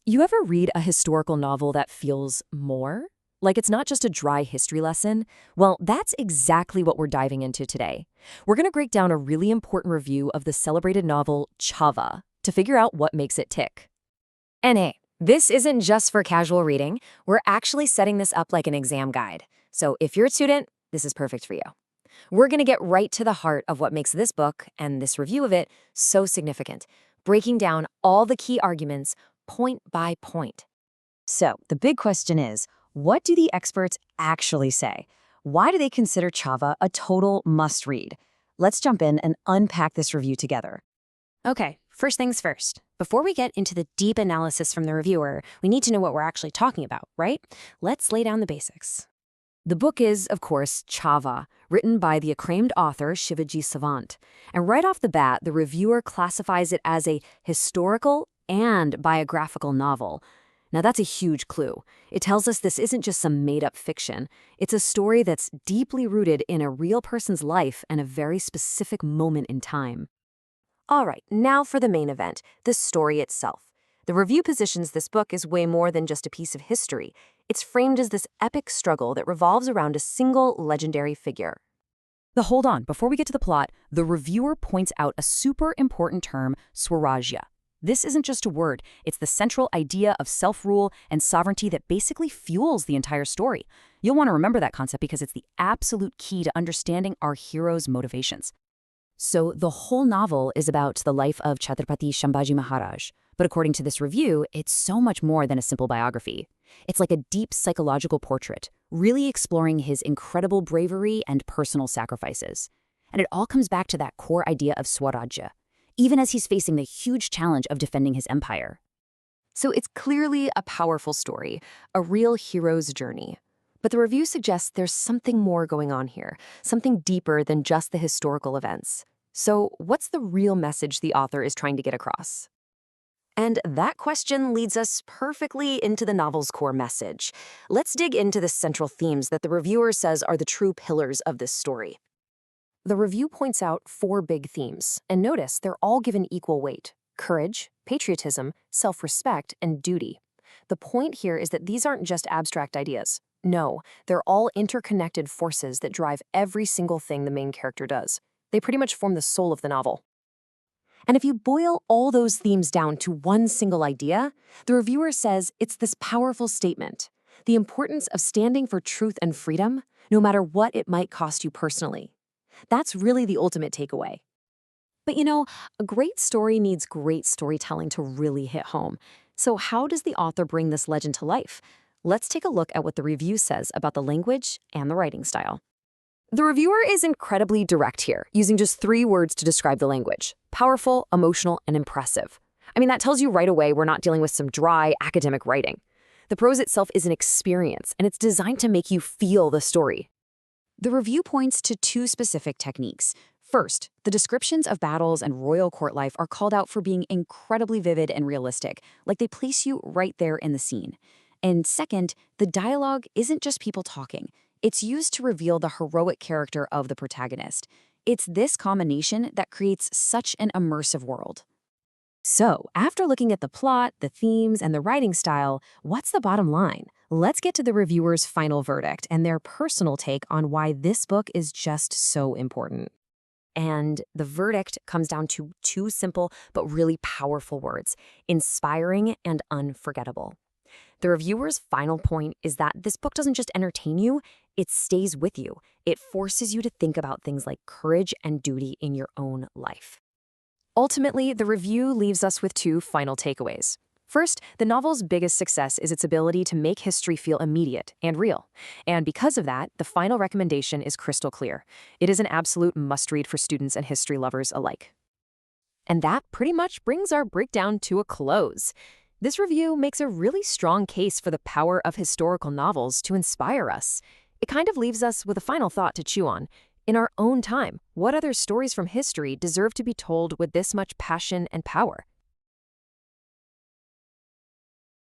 You ever read a historical novel that feels more? Like it's not just a dry history lesson? Well, that's exactly what we're diving into today. We're going to break down a really important review of the celebrated novel Chhaava to figure out what makes it tick. And hey, this isn't just for casual reading. We're actually setting this up like an exam guide. So if you're a student, this is perfect for you. We're going to get right to the heart of what makes this book and this review of it so significant, breaking down all the key arguments point by point. So the big question is, what do the experts actually say? Why do they consider Chhaava a total must-read? Let's jump in and unpack this review together. Okay, first things first. Before we get into the deep analysis from the reviewer, we need to know what we're actually talking about, right? Let's lay down the basics. The book is, of course, Chhaava, written by the acclaimed author Shivaji Savant. And right off the bat, the reviewer classifies it as a historical and biographical novel. Now, that's a huge clue. It tells us this isn't just some made-up fiction. It's a story that's deeply rooted in a real person's life and a very specific moment in time. All right, now for the main event, the story itself. The review positions this book as way more than just a piece of history. It's framed as this epic struggle that revolves around a single legendary figure. But hold on, before we get to the plot, the reviewer points out a super important term, Swarajya. This isn't just a word, it's the central idea of self-rule and sovereignty that basically fuels the entire story. You'll want to remember that concept because it's the absolute key to understanding our hero's motivations. So the whole novel is about the life of Chhatrapati Sambhaji Maharaj. But according to this review, it's so much more than a simple biography. It's like a deep psychological portrait, really exploring his incredible bravery and personal sacrifices. And it all comes back to that core idea of Swarajya, even as he's facing the huge challenge of defending his empire. So it's clearly a powerful story, a real hero's journey. But the review suggests there's something more going on here, something deeper than just the historical events. So what's the real message the author is trying to get across? And that question leads us perfectly into the novel's core message. Let's dig into the central themes that the reviewer says are the true pillars of this story. The review points out 4 big themes, and notice they're all given equal weight: courage, patriotism, self-respect, and duty. The point here is that these aren't just abstract ideas. No, they're all interconnected forces that drive every single thing the main character does. They pretty much form the soul of the novel. And if you boil all those themes down to one single idea, the reviewer says it's this powerful statement: the importance of standing for truth and freedom, no matter what it might cost you personally. That's really the ultimate takeaway. But you know, a great story needs great storytelling to really hit home. So how does the author bring this legend to life? Let's take a look at what the review says about the language and the writing style. The reviewer is incredibly direct here, using just 3 words to describe the language: powerful, emotional, and impressive. I mean, that tells you right away we're not dealing with some dry academic writing. The prose itself is an experience, and it's designed to make you feel the story. The review points to 2 specific techniques. First, the descriptions of battles and royal court life are called out for being incredibly vivid and realistic, like they place you right there in the scene. And second, the dialogue isn't just people talking. It's used to reveal the heroic character of the protagonist. It's this combination that creates such an immersive world. So, after looking at the plot, the themes, and the writing style, what's the bottom line? Let's get to the reviewer's final verdict and their personal take on why this book is just so important. And the verdict comes down to 2 simple but really powerful words: inspiring and unforgettable. The reviewer's final point is that this book doesn't just entertain you, it stays with you. It forces you to think about things like courage and duty in your own life. Ultimately, the review leaves us with 2 final takeaways. First, the novel's biggest success is its ability to make history feel immediate and real. And because of that, the final recommendation is crystal clear. It is an absolute must-read for students and history lovers alike. And that pretty much brings our breakdown to a close. This review makes a really strong case for the power of historical novels to inspire us. It kind of leaves us with a final thought to chew on. In our own time, what other stories from history deserve to be told with this much passion and power?